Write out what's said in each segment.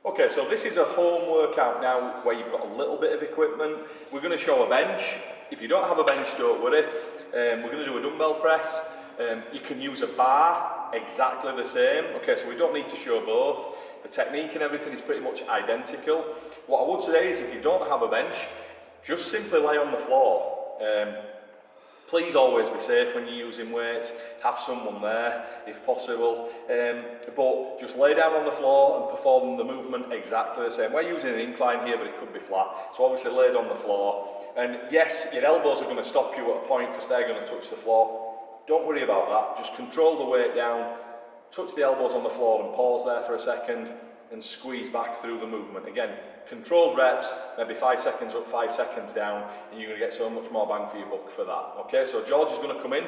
Okay, so this is a home workout now where you've got a little bit of equipment. We're going to show a bench. If you don't have a bench, don't worry. We're going to do a dumbbell press. You can use a bar, exactly the same. Okay, so we don't need to show both. The technique and everything is pretty much identical. What I would say is if you don't have a bench, just simply lay on the floor. Please always be safe when you're using weights, have someone there if possible, but just lay down on the floor and perform the movement exactly the same. We're using an incline here, but it could be flat, so obviously laid on the floor. And yes, your elbows are going to stop you at a point because they're going to touch the floor. Don't worry about that, just control the weight down, touch the elbows on the floor and pause there for a second and squeeze back through the movement. Again, controlled reps, maybe 5 seconds up, 5 seconds down, and you're going to get so much more bang for your buck for that. Okay, so George is going to come in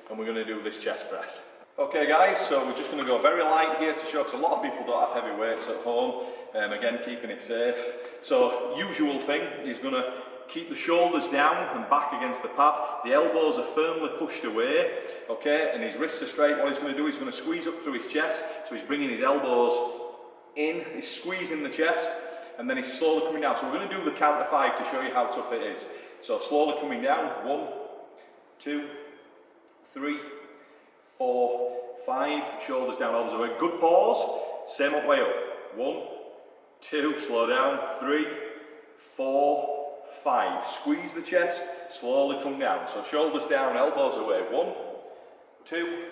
and we're going to do this chest press. Okay guys, so we're just going to go very light here to show, because a lot of people don't have heavy weights at home, again keeping it safe. So usual thing is going to keep the shoulders down and back against the pad. The elbows are firmly pushed away, okay, and his wrists are straight. What he's going to do is he's going to squeeze up through his chest, so he's bringing his elbows in, he's squeezing the chest, and then he's slowly coming down. So we're going to do the count to 5 to show you how tough it is. So slowly coming down, 1, 2, 3, 4, 5, shoulders down, elbows away. Good pause, same up, way up. 1, 2, slow down, 3, 4, 5. Squeeze the chest, slowly come down. So shoulders down, elbows away. 1, 2,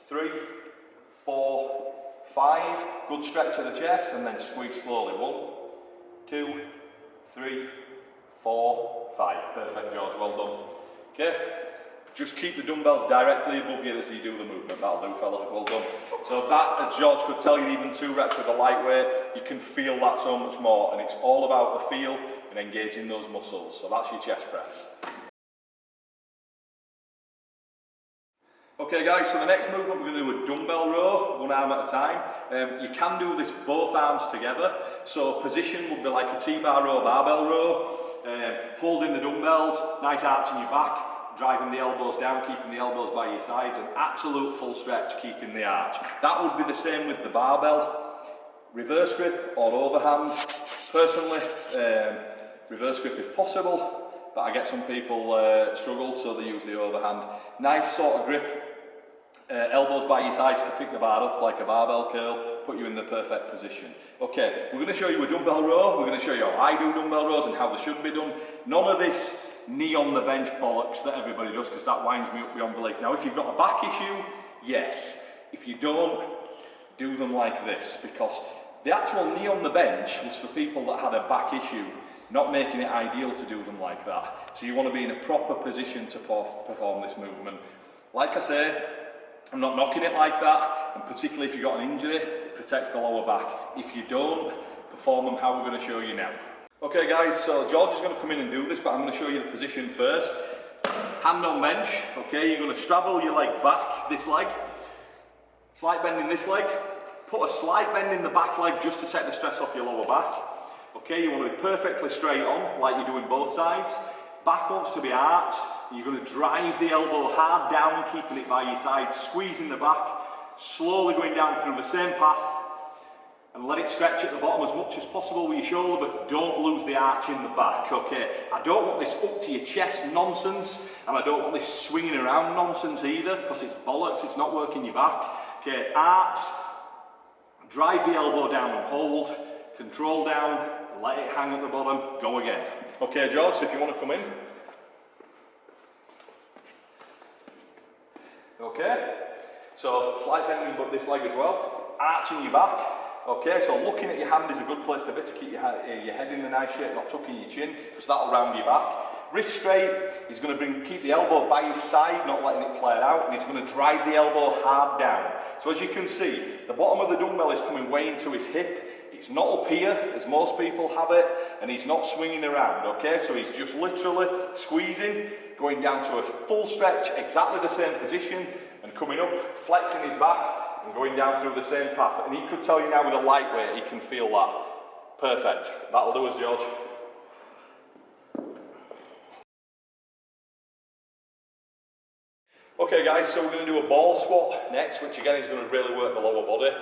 3, 4, 5, good stretch of the chest, and then squeeze slowly. 1, 2, 3, 4, 5. Perfect, George, well done. Okay, just keep the dumbbells directly above you as you do the movement. That'll do, fella, well done. So that, as George could tell you, even 2 reps with a lightweight, you can feel that so much more, and it's all about the feel and engaging those muscles. So that's your chest press. Okay guys, so the next movement we're going to do a dumbbell row, one arm at a time. You can do this both arms together. So position would be like a T-bar row, barbell row. Holding the dumbbells, nice arch in your back, driving the elbows down, keeping the elbows by your sides, and absolute full stretch, keeping the arch. That would be the same with the barbell. Reverse grip or overhand. Personally, reverse grip if possible, but I get some people struggle, so they use the overhand. Nice sort of grip. Elbows by your sides to pick the bar up like a barbell curl, put you in the perfect position. Okay, we're going to show you a dumbbell row, we're going to show you how I do dumbbell rows and how they should be done. None of this knee on the bench bollocks that everybody does, because that winds me up beyond belief. Now if you've got a back issue, yes. If you don't, do them like this, because the actual knee on the bench was for people that had a back issue, not making it ideal to do them like that. So you want to be in a proper position to perform this movement. Like I say, I'm not knocking it like that, and particularly if you've got an injury, it protects the lower back. If you don't, perform them how we're going to show you now. Okay guys, so George is going to come in and do this, but I'm going to show you the position first. Hand on bench, okay, you're going to straddle your leg back, this leg, slight bend in this leg, put a slight bend in the back leg just to take the stress off your lower back. Okay, you want to be perfectly straight on, like you do in both sides. Back wants to be arched. You're going to drive the elbow hard down, keeping it by your side, squeezing the back, slowly going down through the same path, and let it stretch at the bottom as much as possible with your shoulder, but don't lose the arch in the back, okay? I don't want this up to your chest nonsense, and I don't want this swinging around nonsense either, because it's bollocks, it's not working your back. Okay, arched, drive the elbow down and hold, control down, let it hang at the bottom, go again. Okay, George, so if you want to come in. Okay, so slight bending but this leg as well, arching your back. Okay, so looking at your hand is a good place to be, to keep your head in a nice shape, not tucking your chin, because that'll round your back. Wrist straight, he's going to keep the elbow by his side, not letting it flare out, and he's going to drive the elbow hard down. So as you can see, the bottom of the dumbbell is coming way into his hip. It's not up here, as most people have it, and he's not swinging around, okay? So he's just literally squeezing, going down to a full stretch, exactly the same position, and coming up, flexing his back, and going down through the same path. And he could tell you now with a lightweight, he can feel that. Perfect. That'll do us, George. Okay guys, so we're going to do a ball squat next, which again is going to really work the lower body.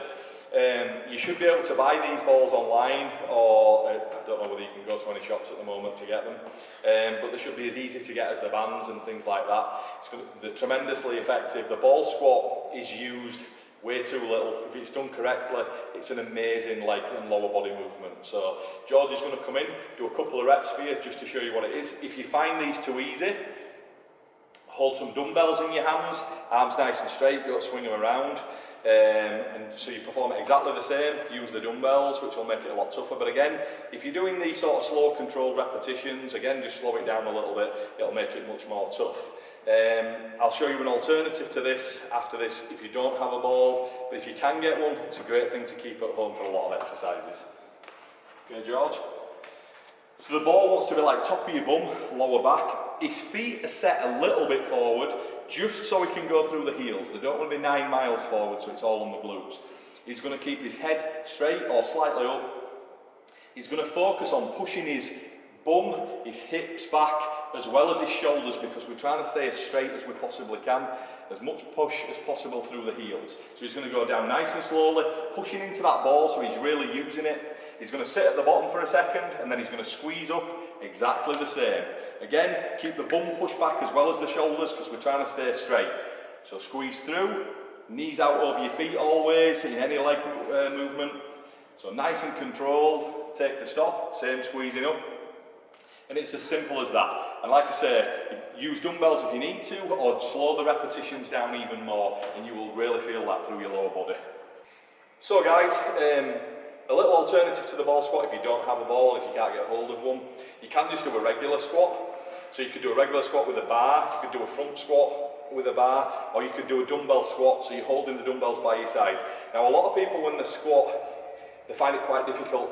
You should be able to buy these balls online, or I don't know whether you can go to any shops at the moment to get them, but they should be as easy to get as the bands and things like that. They're tremendously effective. The ball squat is used way too little. If it's done correctly, it's an amazing leg and lower body movement. So George is going to come in, do a couple of reps for you just to show you what it is. If you find these too easy, hold some dumbbells in your hands, arms nice and straight, don't swing them around. And so you perform it exactly the same, use the dumbbells, which will make it a lot tougher. But again, if you're doing these sort of slow controlled repetitions, again, just slow it down a little bit, it'll make it much more tough. I'll show you an alternative to this after this if you don't have a ball, but if you can get one, it's a great thing to keep at home for a lot of exercises. Okay, George? So the ball wants to be like top of your bum, lower back. His feet are set a little bit forward, just so he can go through the heels. They don't want to be 9 miles forward, so it's all on the glutes. He's going to keep his head straight or slightly up. He's going to focus on pushing his bum, his hips back, as well as his shoulders, because we're trying to stay as straight as we possibly can. As much push as possible through the heels. So he's going to go down nice and slowly, pushing into that ball so he's really using it. He's going to sit at the bottom for a second, and then he's going to squeeze up exactly the same. Again, keep the bum pushed back as well as the shoulders, because we're trying to stay straight. So squeeze through, knees out over your feet always, in any leg movement. So nice and controlled, take the stop, same squeezing up. And it's as simple as that. And like I say, use dumbbells if you need to, or slow the repetitions down even more, and you will really feel that through your lower body. So guys, a little alternative to the ball squat if you don't have a ball, if you can't get hold of one. You can just do a regular squat. So you could do a regular squat with a bar, you could do a front squat with a bar, or you could do a dumbbell squat, so you're holding the dumbbells by your sides. Now a lot of people when they squat, they find it quite difficult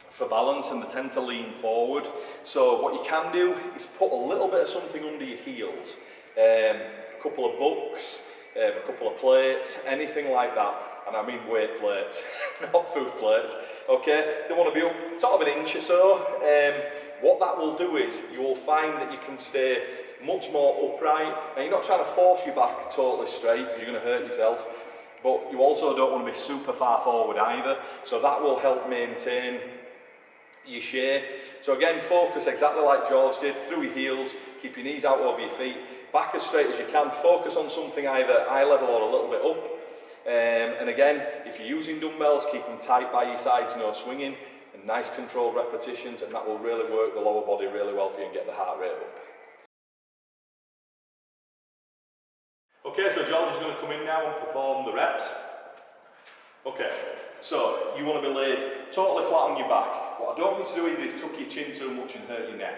for balance, and they tend to lean forward. So what you can do is put a little bit of something under your heels, a couple of books, a couple of plates, anything like that. And I mean weight plates, not food plates. Okay, they want to be up sort of an inch or so. What that will do is you will find that you can stay much more upright, and you're not trying to force your back totally straight because you're going to hurt yourself. But you also don't want to be super far forward either. So that will help maintain your shape. So again, focus exactly like George did, through your heels, keep your knees out over your feet, back as straight as you can, focus on something either eye level or a little bit up. And again, if you're using dumbbells, keep them tight by your sides, no swinging, and nice controlled repetitions, and that will really work the lower body really well for you and get the heart rate up. Okay, so George is going to come in now and perform the reps. Okay, so you want to be laid totally flat on your back. What I don't want you to do is tuck your chin too much and hurt your neck.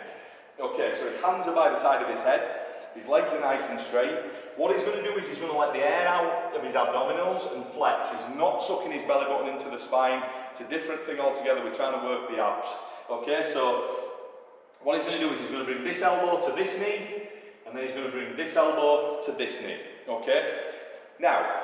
Okay, so his hands are by the side of his head, his legs are nice and straight. What he's going to do is he's going to let the air out of his abdominals and flex. He's not sucking his belly button into the spine. It's a different thing altogether. We're trying to work the abs. Okay, so what he's going to do is he's going to bring this elbow to this knee, and then he's going to bring this elbow to this knee. Okay, now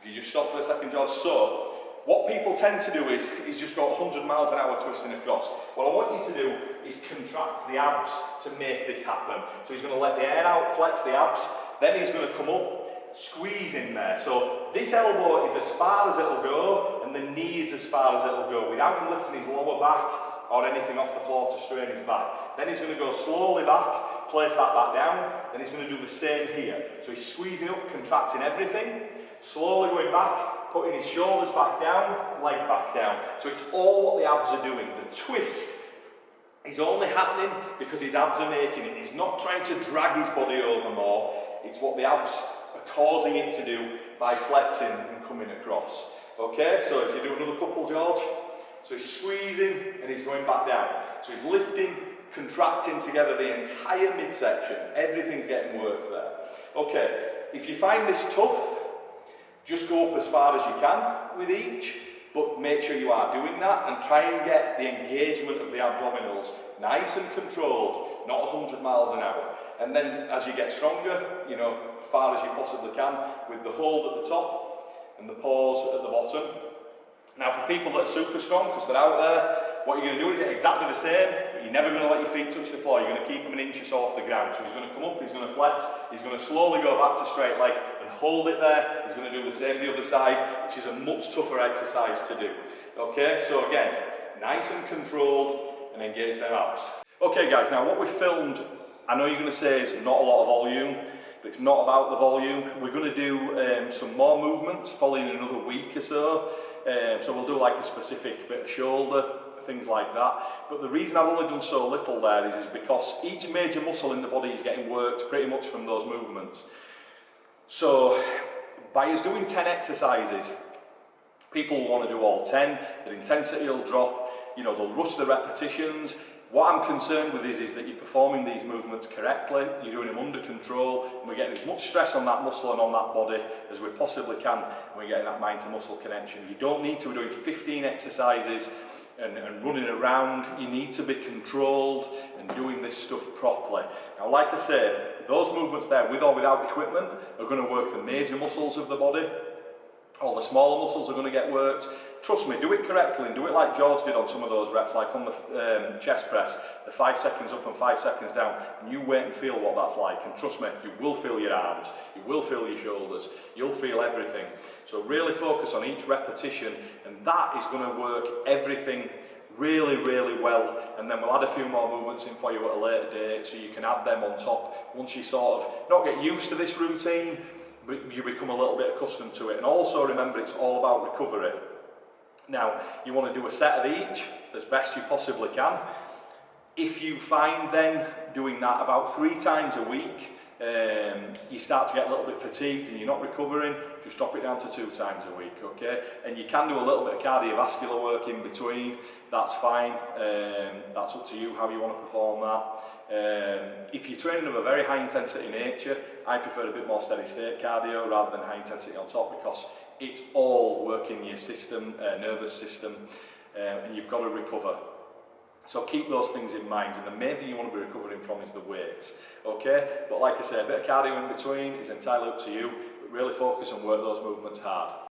if you just stop for a second, George. So what people tend to do is just go 100 miles an hour twisting across. What I want you to do is contract the abs to make this happen. So he's going to let the air out, flex the abs, then he's going to come up, squeeze in there. So this elbow is as far as it'll go, and the knee is as far as it'll go, without him lifting his lower back or anything off the floor to strain his back. Then he's going to go slowly back, place that back down, then he's going to do the same here. So he's squeezing up, contracting everything, slowly going back, putting his shoulders back down, leg back down. So it's all what the abs are doing. The twist is only happening because his abs are making it. He's not trying to drag his body over more. It's what the abs are causing it to do by flexing and coming across. Okay, so if you do another couple, George. So he's squeezing and he's going back down. So he's lifting, contracting together the entire midsection. Everything's getting worked there. Okay, if you find this tough, just go up as far as you can with each, but make sure you are doing that and try and get the engagement of the abdominals nice and controlled, not 100 miles an hour. And then as you get stronger, you know, as far as you possibly can, with the hold at the top and the pause at the bottom, Now for people that are super strong, because they're out there, what you're going to do is exactly the same, but you're never going to let your feet touch the floor. You're going to keep them an inch or so off the ground. So he's going to come up, he's going to flex, he's going to slowly go back to straight leg and hold it there. He's going to do the same the other side, which is a much tougher exercise to do. Okay, so again, nice and controlled and engage their abs. Okay guys, now what we filmed, I know you're going to say is not a lot of volume, but it's not about the volume. We're going to do some more movements, probably in another week or so. So we'll do like a specific bit of shoulder, things like that. But the reason I've only done so little there is because each major muscle in the body is getting worked pretty much from those movements. So by us doing 10 exercises, people will want to do all 10, their intensity will drop, you know, they'll rush the repetitions. What I'm concerned with is that you're performing these movements correctly, you're doing them under control, and we're getting as much stress on that muscle and on that body as we possibly can, and we're getting that mind to muscle connection. You don't need to be doing 15 exercises and running around. You need to be controlled and doing this stuff properly. Now, like I said, those movements there, with or without equipment, are going to work the major muscles of the body. All the smaller muscles are going to get worked. Trust me, do it correctly and do it like George did on some of those reps, like on the chest press, the 5 seconds up and 5 seconds down, and you wait and feel what that's like. And trust me, you will feel your arms, you will feel your shoulders, you'll feel everything. So really focus on each repetition, and that is going to work everything really, really well. And then we'll add a few more movements in for you at a later date, so you can add them on top once you sort of not get used to this routine, but you become a little bit accustomed to it. And also remember, it's all about recovery. Now, you want to do a set of each as best you possibly can. If you find then doing that about 3 times a week, you start to get a little bit fatigued and you're not recovering, just drop it down to 2 times a week, okay? And you can do a little bit of cardiovascular work in between, that's fine. That's up to you how you want to perform that. If you're training of a very high intensity nature, I prefer a bit more steady state cardio rather than high intensity on top, because it's all working your system, nervous system, and you've got to recover. So keep those things in mind, and the main thing you want to be recovering from is the weights, okay? But like I said, a bit of cardio in between is entirely up to you, but really focus and work those movements hard.